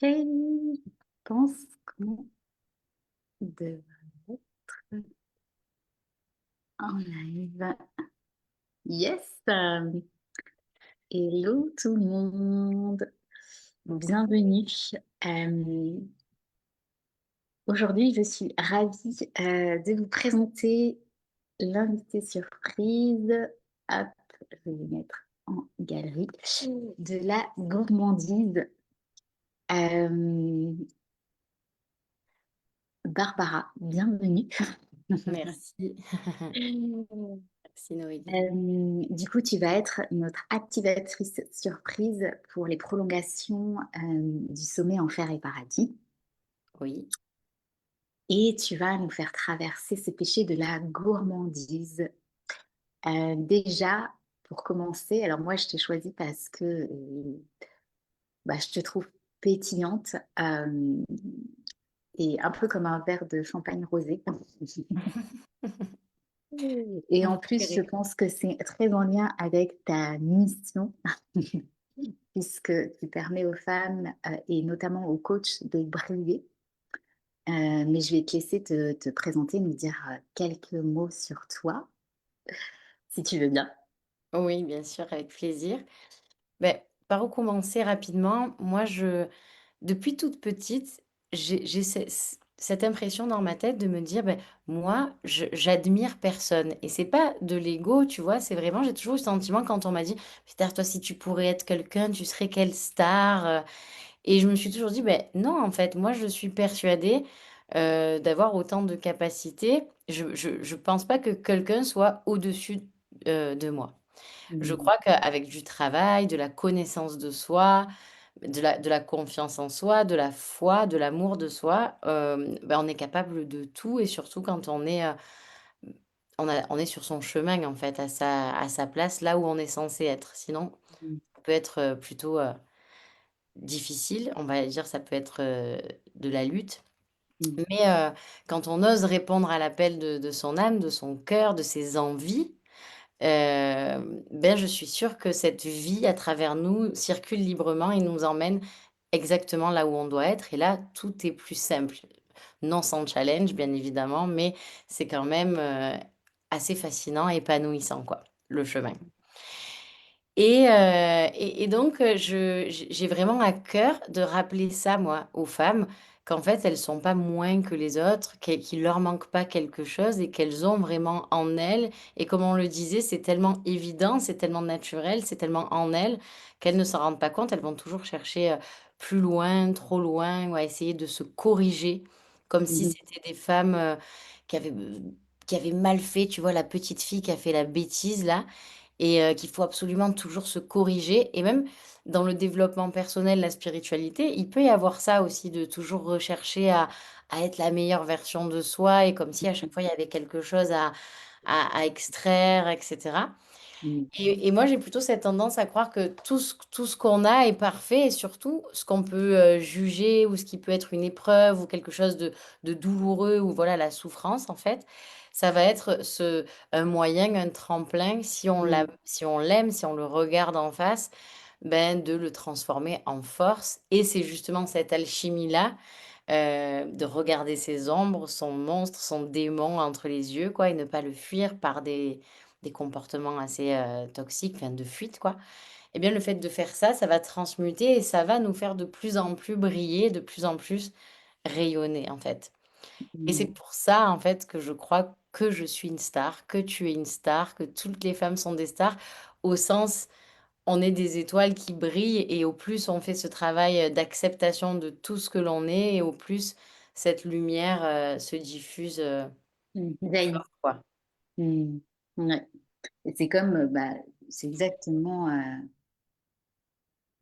Je pense qu'on devrait être en live. Yes! Hello tout le monde! Bienvenue. Euh, Aujourd'hui, je suis ravie de vous présenter l'invité surprise. Hop, je vais vous mettre en galerie de la gourmandise. Euh, Barbara, bienvenue. Merci. Merci Noélie. Du coup, tu vas être notre activatrice surprise pour les prolongations du sommet Enfer et Paradis. Oui. Et tu vas nous faire traverser ce péché de la gourmandise. Déjà, pour commencer, alors moi, je t'ai choisie parce que je te trouve pétillante et un peu comme un verre de champagne rosé. Et Mon en plus, je préféré. pense que c'est très en lien avec ta mission. Puisque tu permets aux femmes et notamment aux coachs de briller. Mais je vais te laisser te présenter, nous dire quelques mots sur toi, si tu veux bien. Oui, bien sûr, avec plaisir. Ben, par où commencer rapidement? Moi, depuis toute petite, j'ai cette impression dans ma tête de me dire, ben, moi, j'admire personne. Et c'est pas de l'ego, tu vois, c'est vraiment, j'ai toujours eu le sentiment quand on m'a dit, putain, toi, si tu pourrais être quelqu'un, tu serais quelle star? Et je me suis toujours dit: ben non, en fait, moi, je suis persuadée, d'avoir autant de capacités. Je pense pas que quelqu'un soit au-dessus, de moi. Je Mm, crois qu'avec du travail, de la connaissance de soi, de la confiance en soi, de la foi, de l'amour de soi, on est capable de tout et surtout quand on est sur son chemin, en fait, à sa place, là où on est censé être. Sinon, mm, ça peut être, plutôt, difficile, on va dire, ça peut être, de la lutte. mm, Mais, quand on ose répondre à l'appel de son âme, de son cœur, de ses envies, je suis sûre que cette vie à travers nous circule librement et nous emmène exactement là où on doit être et là, tout est plus simple. Non sans challenge, bien évidemment, mais c'est quand même, assez fascinant et épanouissant, quoi, le chemin. Et donc, j'ai vraiment à cœur de rappeler ça, moi, aux femmes, qu'en fait, elles sont pas moins que les autres, qu'il leur manque pas quelque chose et qu'elles ont vraiment en elles et comme on le disait, c'est tellement évident, c'est tellement naturel, c'est tellement en elles qu'elles ne s'en rendent pas compte. Elles vont toujours chercher, plus loin, trop loin ou à essayer de se corriger comme si mhm, c'était des femmes, qui avaient, qui avaient mal fait, tu vois? La petite fille qui a fait la bêtise là et qu'il faut absolument toujours se corriger et même dans le développement personnel, la spiritualité, il peut y avoir ça aussi de toujours rechercher à être la meilleure version de soi et comme si à chaque fois il y avait quelque chose à extraire et cetera. mm, Et moi, j'ai plutôt cette tendance à croire que tout ce qu'on a est parfait et surtout ce qu'on peut, juger ou ce qui peut être une épreuve ou quelque chose de douloureux ou voilà, la souffrance en fait, ça va être un moyen, un tremplin mm, si on l'aime, si on le regarde en face, de le transformer en force et c'est justement cette alchimie-là, de regarder ses ombres, son monstre, son démon entre les yeux quoi et ne pas le fuir par des comportements assez, toxiques, enfin de fuite quoi. Et bien le fait de faire ça, ça va transmuter et ça va nous faire de plus en plus briller, de plus en plus rayonner en fait. Et c'est mm, pour ça en fait que je crois que je suis une star, que tu es une star, que toutes les femmes sont des stars au sens on est des étoiles qui brillent et au plus on fait ce travail, d'acceptation de tout ce que l'on est et au plus cette lumière, se diffuse, Jaillit. fort quoi. Mm, ouais. Et c'est comme, c'est exactement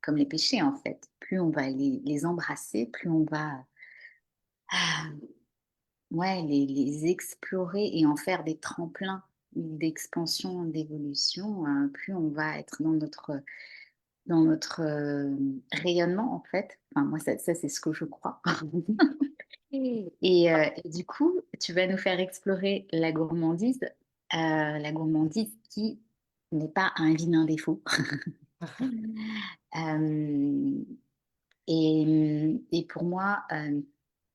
comme les péchés en fait. Plus on va les embrasser, plus on va ah, ouais, les explorer et en faire des tremplins d'expansion, d'évolution, plus on va être dans notre rayonnement, en fait. Enfin, moi, ça c'est ce que je crois. Et du coup, tu vas nous faire explorer la gourmandise qui n'est pas un vilain défaut. Euh, Et pour moi,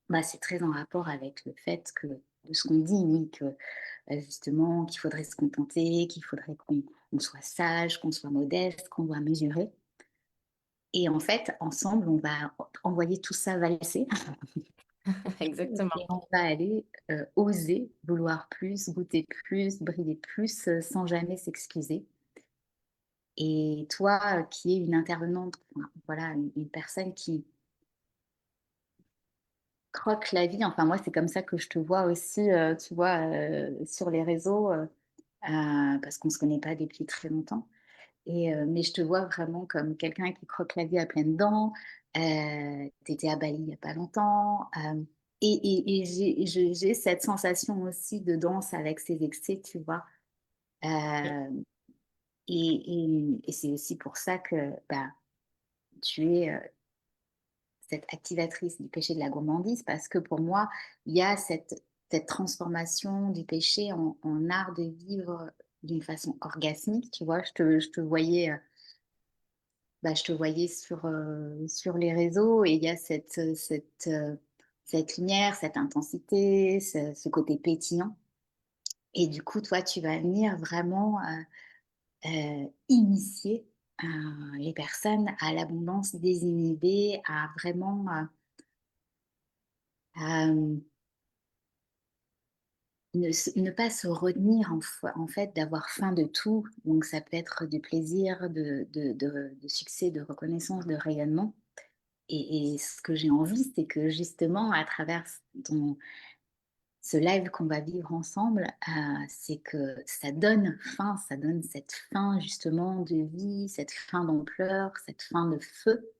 bah, c'est très en rapport avec le fait que de ce qu'on dit, oui, que, justement, qu'il faudrait se contenter, qu'il faudrait qu'on soit sage, qu'on soit modeste, qu'on doit mesurer. Et en fait, ensemble, on va envoyer tout ça valser Exactement. et on va aller, oser vouloir plus, goûter plus, briller plus, sans jamais s'excuser. Et toi, qui es une intervenante, enfin, voilà, une personne qui croque la vie, enfin moi, c'est comme ça que je te vois aussi, tu vois, sur les réseaux, parce qu'on ne se connaît pas depuis très longtemps. Mais je te vois vraiment comme quelqu'un qui croque la vie à pleines dents. Tu étais à Bali il y a pas longtemps, et j'ai cette sensation aussi de danse avec ses excès, tu vois? Hem et c'est aussi pour ça que, bah, tu es, cette activatrice du péché de la gourmandise, parce que pour moi, il y a cette transformation du péché en art de vivre d'une façon orgasmique, tu vois? Je te voyais, bah, je te voyais sur les réseaux, et il y a cette lumière, cette intensité, ce côté pétillant, et du coup, toi, tu vas venir vraiment, initier, les personnes à l'abondance désinhibée, à vraiment, à ne pas se retenir en fait d'avoir faim de tout. Donc ça peut être du plaisir, de succès, de reconnaissance, de rayonnement. Et ce que j'ai envie, c'est que justement à travers ton ce live qu'on va vivre ensemble, c'est que ça donne cette faim justement de vie, cette faim d'ampleur, cette faim de feu.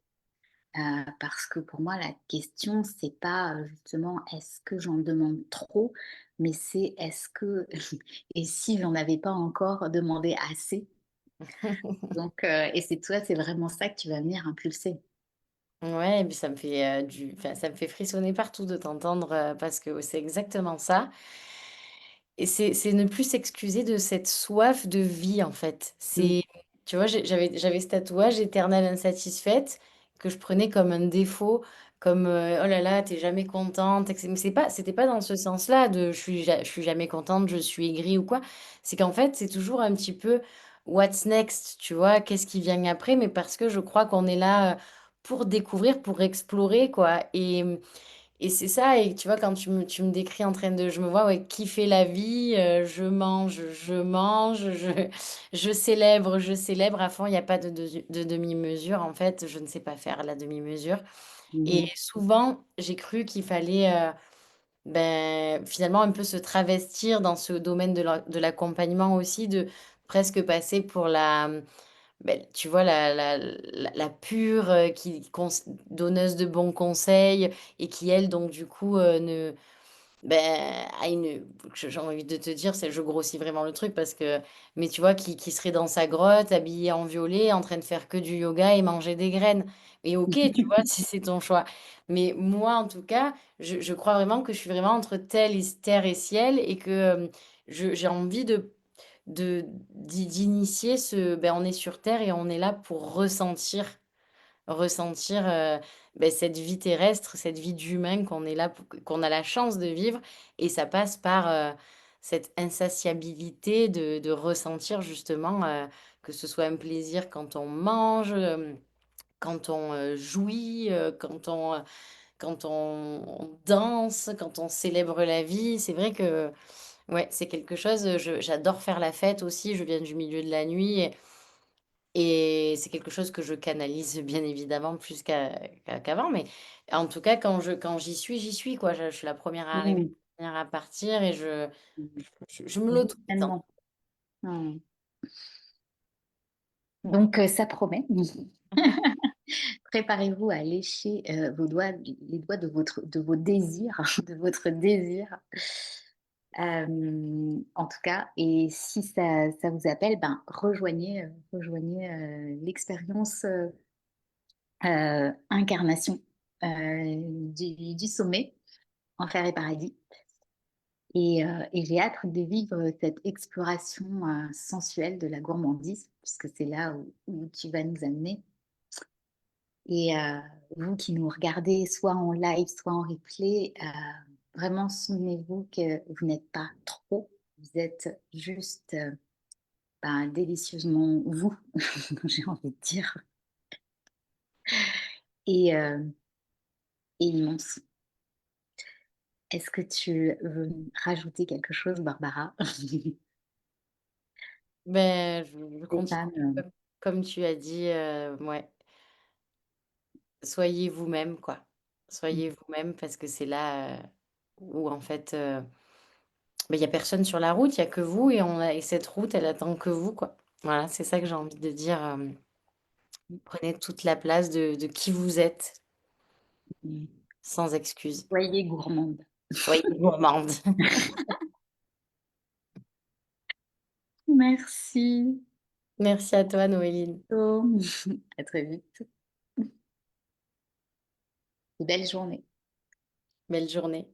Parce que pour moi, la question, c'est pas, justement: «Est-ce que j'en demande trop?» mais c'est: «Est-ce que et si j'en avais pas encore demandé assez?» Donc et c'est toi, c'est vraiment ça que tu vas venir impulser. Ouais, et puis ça me fait, enfin, ça me fait frissonner partout de t'entendre, parce que c'est exactement ça. Et c'est ne plus s'excuser de cette soif de vie, en fait. Mmh. C'est tu vois, j'avais ce tatouage éternelle insatisfaite que je prenais comme un défaut, comme, «Oh là là, tu jamais contente» et que mais c'était pas dans ce sens-là de je suis jamais contente, je suis aigrie ou quoi. C'est qu'en fait, c'est toujours un petit peu: «What's next?» tu vois? Qu'est-ce qui vient après? Mais parce que je crois qu'on est là, pour découvrir, pour explorer, quoi. Et c'est ça, et tu vois, quand tu me décris en train de je me vois, ouais, kiffer la vie, je mange, je célèbre à fond, il y a pas de demi-mesure, en fait, je ne sais pas faire la demi-mesure. Et Mmh. souvent, j'ai cru qu'il fallait, finalement un peu se travestir dans ce domaine de l'accompagnement aussi, de presque passer pour tu vois, la pure, qui donneuse de bons conseils, et qui elle, donc du coup, ne a une j'ai envie de te dire, c'est je grossis vraiment le truc parce que mais tu vois, qui serait dans sa grotte, habillée en violet, en train de faire que du yoga et manger des graines. Et OK, tu vois, si c'est ton choix. Mais moi, en tout cas, je crois vraiment que je suis vraiment entre terre et ciel, et que, j'ai envie d'initier on est sur terre et on est là pour ressentir, cette vie terrestre, cette vie d'humain qu'on est là pour qu'on a la chance de vivre, et ça passe par, cette insatiabilité de ressentir justement, que ce soit un plaisir quand on mange, quand on, jouit, quand on danse, quand on célèbre la vie. C'est vrai que, ouais, c'est quelque chose, j'adore faire la fête aussi, je viens du milieu de la nuit, et c'est quelque chose que je canalise bien évidemment plus qu'avant, mais en tout cas quand j'y suis quoi. Je suis la première à arriver, Mmh. la première à partir, et Mmh. je me Je vis l'auto-détends. pleinement. Mmh. Donc ça promet. Préparez-vous à lécher, vos doigts, les doigts de vos désirs, de votre désir. En tout cas, et si ça vous appelle, ben, rejoignez, l'expérience, incarnation, du sommet, enfer et paradis, et j'ai hâte de vivre cette exploration, sensuelle de la gourmandise, puisque c'est là où tu vas nous amener. et vous qui nous regardez soit en live, soit en replay, vraiment souvenez-vous que vous n'êtes pas trop, vous êtes juste, ben, délicieusement vous, j'ai envie de dire et et immense. Est-ce que tu veux rajouter quelque chose, Barbara? Ben, je Les continue femmes, comme tu as dit, ouais, soyez vous-même, quoi. mmh, Soyez vous-même parce que c'est là, où en fait, il y a personne sur la route, il y a que vous et cette route, elle attend que vous, quoi. Voilà, c'est ça que j'ai envie de dire, prenez toute la place de qui vous êtes, mmh, sans excuse. soyez gourmande. Soyez gourmande. Merci. Merci à toi, Noéline. À très vite. Belle journée. Belle journée.